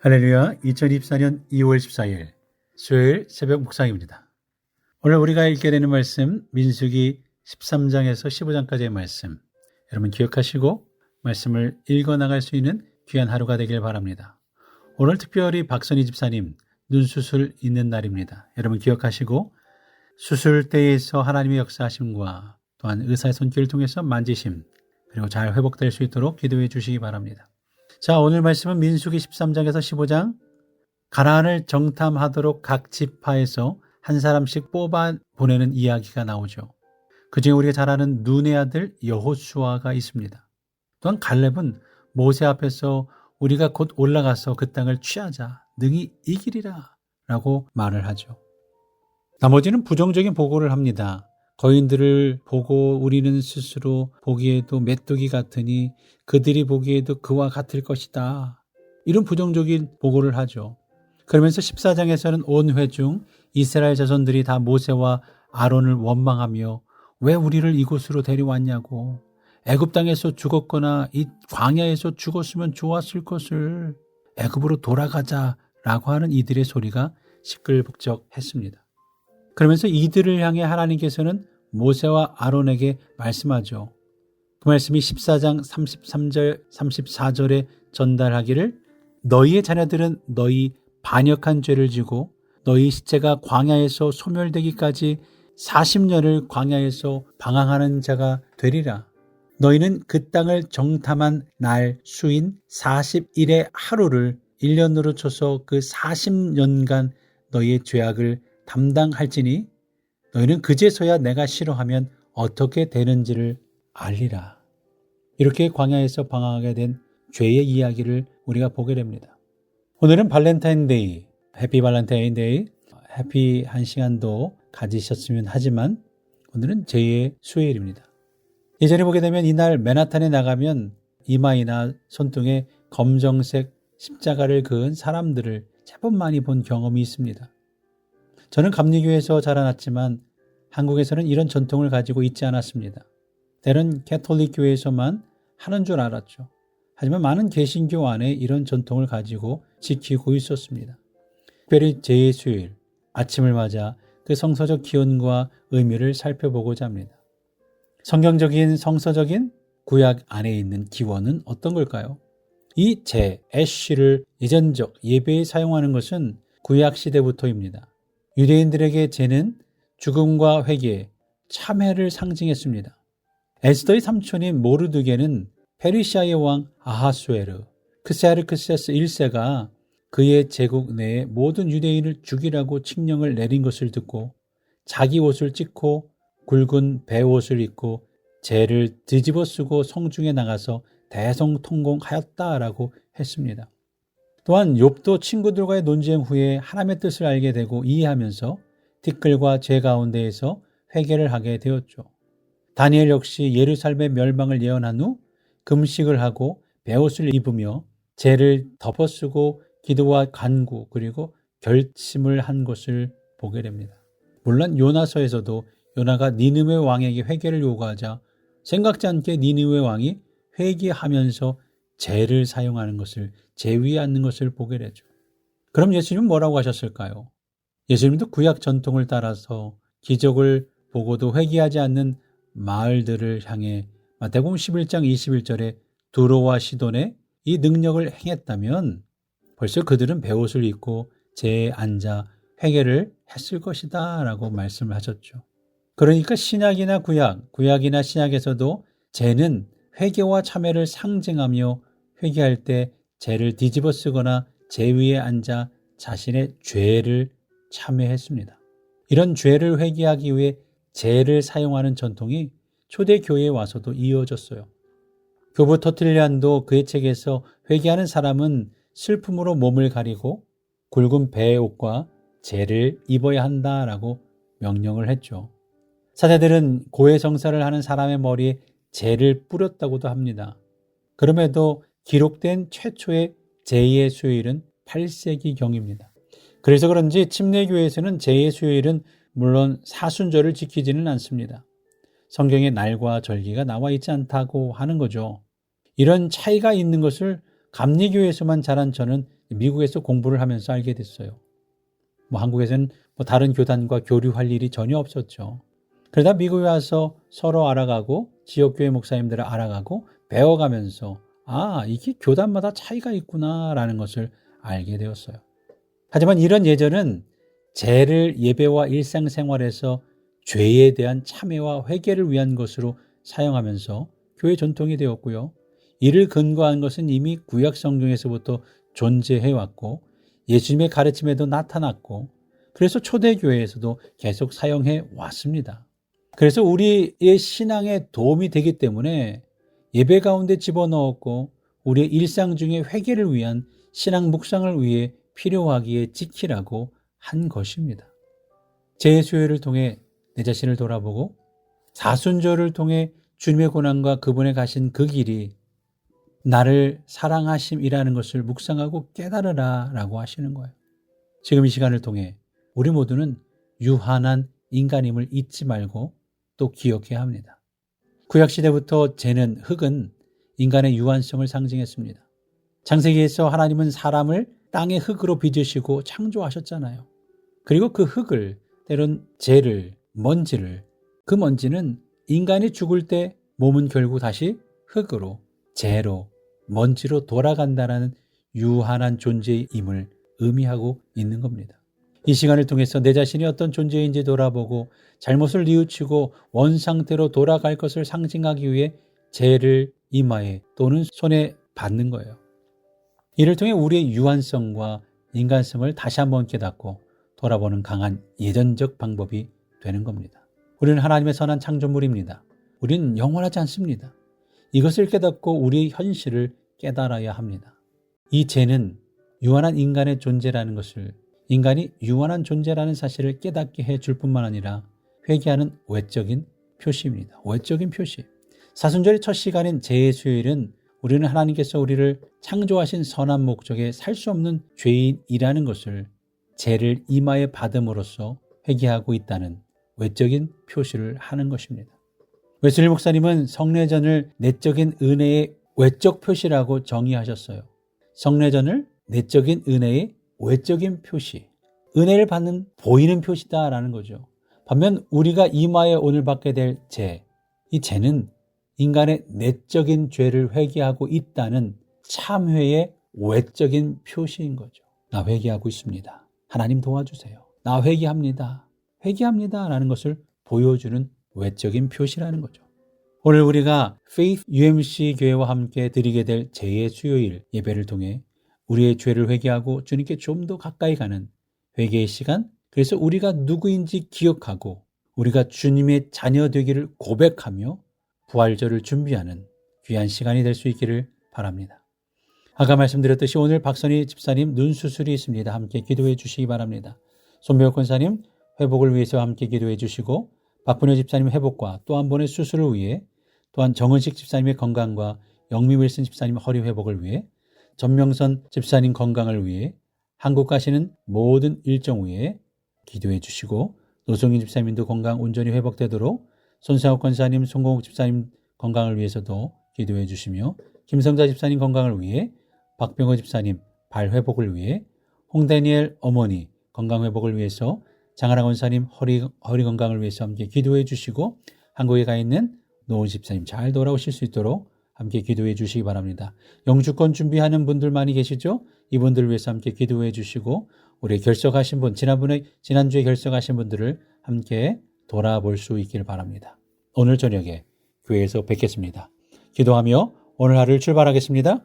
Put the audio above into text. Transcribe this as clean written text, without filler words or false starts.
할렐루야, 2024년 2월 14일 수요일 새벽 묵상입니다. 오늘 우리가 읽게 되는 말씀 민수기 13장에서 15장까지의 말씀, 여러분 기억하시고 말씀을 읽어나갈 수 있는 귀한 하루가 되길 바랍니다. 오늘 특별히 박선희 집사님 눈수술 있는 날입니다. 여러분 기억하시고 수술대에서 하나님의 역사하심과 또한 의사의 손길을 통해서 만지심, 그리고 잘 회복될 수 있도록 기도해 주시기 바랍니다. 자, 오늘 말씀은 민수기 13장에서 15장, 가나안을 정탐하도록 각 지파에서 한 사람씩 뽑아 보내는 이야기가 나오죠. 그중에 우리가 잘 아는 눈의 아들 여호수아가 있습니다. 또한 갈렙은 모세 앞에서 우리가 곧 올라가서 그 땅을 취하자, 능히 이기리라 라고 말을 하죠. 나머지는 부정적인 보고를 합니다. 거인들을 보고 우리는 스스로 보기에도 메뚜기 같으니 그들이 보기에도 그와 같을 것이다. 이런 부정적인 보고를 하죠. 그러면서 14장에서는 온 회중 이스라엘 자손들이 다 모세와 아론을 원망하며 왜 우리를 이곳으로 데려왔냐고, 애굽 땅에서 죽었거나 이 광야에서 죽었으면 좋았을 것을, 애굽으로 돌아가자라고 하는 이들의 소리가 시끌벅적했습니다. 그러면서 이들을 향해 하나님께서는 모세와 아론에게 말씀하죠. 그 말씀이 14장 33절 34절에 전달하기를, 너희의 자녀들은 너희 반역한 죄를 지고 너희 시체가 광야에서 소멸되기까지 40년을 광야에서 방황하는 자가 되리라. 너희는 그 땅을 정탐한 날 수인 40일의 하루를 1년으로 쳐서 그 40년간 너희의 죄악을 담당할지니 너희는 그제서야 내가 싫어하면 어떻게 되는지를 알리라. 이렇게 광야에서 방황하게 된 죄의 이야기를 우리가 보게 됩니다. 오늘은 발렌타인데이, 해피 발렌타인데이, 해피 한 시간도 가지셨으면 하지만 오늘은 제2의 수요일입니다. 예전에 보게 되면 이날 맨하탄에 나가면 이마이나 손등에 검정색 십자가를 그은 사람들을 제법 많이 본 경험이 있습니다. 저는 감리교에서 자라났지만 한국에서는 이런 전통을 가지고 있지 않았습니다. 때론 캐톨릭 교회에서만 하는 줄 알았죠. 하지만 많은 개신교 안에 이런 전통을 가지고 지키고 있었습니다. 특별히 제2수요일 아침을 맞아 그 성서적 기원과 의미를 살펴보고자 합니다. 성경적인 성서적인 구약 안에 있는 기원은 어떤 걸까요? 이 애쉬를 예전적 예배에 사용하는 것은 구약 시대부터입니다. 유대인들에게 죄는 죽음과 회개, 참회를 상징했습니다. 에스더의 삼촌인 모르드게는 페르시아의 왕 아하수에르, 크세르크세스 1세가 그의 제국 내에 모든 유대인을 죽이라고 칙령을 내린 것을 듣고 자기 옷을 찢고 굵은 배옷을 입고 죄를 뒤집어 쓰고 성중에 나가서 대성통곡하였다라고 했습니다. 또한 욥도 친구들과의 논쟁 후에 하나님의 뜻을 알게 되고 이해하면서 티끌과 죄 가운데에서 회개를 하게 되었죠. 다니엘 역시 예루살렘의 멸망을 예언한 후 금식을 하고 베옷을 입으며 죄를 덮어쓰고 기도와 간구 그리고 결심을 한 것을 보게 됩니다. 물론 요나서에서도 요나가 니느웨 왕에게 회개를 요구하자 생각지 않게 니느웨 왕이 회개하면서 죄를 사용하는 것을, 죄 위에 앉는 것을 보게 되죠. 그럼 예수님은 뭐라고 하셨을까요? 예수님도 구약 전통을 따라서 기적을 보고도 회개하지 않는 마을들을 향해 마태복음 11장 21절에 두로와 시돈에 이 능력을 행했다면 벌써 그들은 베옷을 입고 죄에 앉아 회개를 했을 것이다 라고 말씀을 하셨죠. 그러니까 신약이나 구약이나 신약에서도 죄는 회개와 참회를 상징하며 회개할 때 죄를 뒤집어 쓰거나 죄 위에 앉아 자신의 죄를 참회했습니다. 이런 죄를 회개하기 위해 죄를 사용하는 전통이 초대교회에 와서도 이어졌어요. 교부 터틀리안도 그의 책에서 회개하는 사람은 슬픔으로 몸을 가리고 굵은 배옷과 죄를 입어야 한다라고 명령을 했죠. 사제들은 고해성사를 하는 사람의 머리에 죄를 뿌렸다고도 합니다. 그럼에도 기록된 최초의 제2의 수요일은 8세기경입니다. 그래서 그런지 침례교회에서는 제2의 수요일은 물론 사순절을 지키지는 않습니다. 성경에 날과 절기가 나와 있지 않다고 하는 거죠. 이런 차이가 있는 것을 감리교회에서만 자란 저는 미국에서 공부를 하면서 알게 됐어요. 한국에서는 다른 교단과 교류할 일이 전혀 없었죠. 그러다 미국에 와서 서로 알아가고 지역교회 목사님들을 알아가고 배워가면서 이게 교단마다 차이가 있구나라는 것을 알게 되었어요. 하지만 이런 예절은 죄를 예배와 일상생활에서 죄에 대한 참회와 회개를 위한 것으로 사용하면서 교회 전통이 되었고요. 이를 근거한 것은 이미 구약 성경에서부터 존재해왔고 예수님의 가르침에도 나타났고 그래서 초대교회에서도 계속 사용해 왔습니다. 그래서 우리의 신앙에 도움이 되기 때문에 예배 가운데 집어넣었고 우리의 일상 중에 회개를 위한 신앙 묵상을 위해 필요하기에 지키라고 한 것입니다. 제 수요일을 통해 내 자신을 돌아보고 사순절을 통해 주님의 고난과 그분의 가신 그 길이 나를 사랑하심이라는 것을 묵상하고 깨달으라 라고 하시는 거예요. 지금 이 시간을 통해 우리 모두는 유한한 인간임을 잊지 말고 또 기억해야 합니다. 구약시대부터 죄는 흙은 인간의 유한성을 상징했습니다. 창세기에서 하나님은 사람을 땅의 흙으로 빚으시고 창조하셨잖아요. 그리고 그 흙을 때론 죄를 먼지를 그 먼지는 인간이 죽을 때 몸은 결국 다시 흙으로 죄로 먼지로 돌아간다는 유한한 존재임을 의미하고 있는 겁니다. 이 시간을 통해서 내 자신이 어떤 존재인지 돌아보고 잘못을 뉘우치고 원상태로 돌아갈 것을 상징하기 위해 죄를 이마에 또는 손에 받는 거예요. 이를 통해 우리의 유한성과 인간성을 다시 한번 깨닫고 돌아보는 강한 예전적 방법이 되는 겁니다. 우리는 하나님의 선한 창조물입니다. 우리는 영원하지 않습니다. 이것을 깨닫고 우리의 현실을 깨달아야 합니다. 이 죄는 유한한 인간의 존재라는 것을 인간이 유한한 존재라는 사실을 깨닫게 해줄 뿐만 아니라 회개하는 외적인 표시입니다. 외적인 표시. 사순절의 첫 시간인 제의 수요일은 우리는 하나님께서 우리를 창조하신 선한 목적에 살 수 없는 죄인이라는 것을 죄를 이마에 받음으로써 회개하고 있다는 외적인 표시를 하는 것입니다. 웨슬리 목사님은 성례전을 내적인 은혜의 외적 표시라고 정의하셨어요. 성례전을 내적인 은혜의 외적인 표시, 은혜를 받는 보이는 표시다라는 거죠. 반면 우리가 이마에 오늘 받게 될 죄, 이 죄는 인간의 내적인 죄를 회개하고 있다는 참회의 외적인 표시인 거죠. 나 회개하고 있습니다. 하나님 도와주세요. 나 회개합니다. 회개합니다. 라는 것을 보여주는 외적인 표시라는 거죠. 오늘 우리가 Faith UMC 교회와 함께 드리게 될 제2의 수요일 예배를 통해 우리의 죄를 회개하고 주님께 좀 더 가까이 가는 회개의 시간, 그래서 우리가 누구인지 기억하고 우리가 주님의 자녀 되기를 고백하며 부활절을 준비하는 귀한 시간이 될 수 있기를 바랍니다. 아까 말씀드렸듯이 오늘 박선희 집사님 눈 수술이 있습니다. 함께 기도해 주시기 바랍니다. 손배우 권사님 회복을 위해서 함께 기도해 주시고 박분효 집사님 회복과 또 한 번의 수술을 위해 또한 정은식 집사님의 건강과 영미 윌슨 집사님 허리 회복을 위해 전명선 집사님 건강을 위해 한국 가시는 모든 일정 위에 기도해 주시고 노성윤 집사님도 건강 온전히 회복되도록 손상욱 권사님, 송공욱 집사님 건강을 위해서도 기도해 주시며 김성자 집사님 건강을 위해 박병호 집사님 발 회복을 위해 홍다니엘 어머니 건강 회복을 위해서 장하라 권사님 허리 건강을 위해서 함께 기도해 주시고 한국에 가 있는 노은 집사님 잘 돌아오실 수 있도록 함께 기도해 주시기 바랍니다. 영주권 준비하는 분들 많이 계시죠? 이분들을 위해서 함께 기도해 주시고 우리 결석하신 분, 지난주에 결석하신 분들을 함께 돌아볼 수 있기를 바랍니다. 오늘 저녁에 교회에서 뵙겠습니다. 기도하며 오늘 하루를 출발하겠습니다.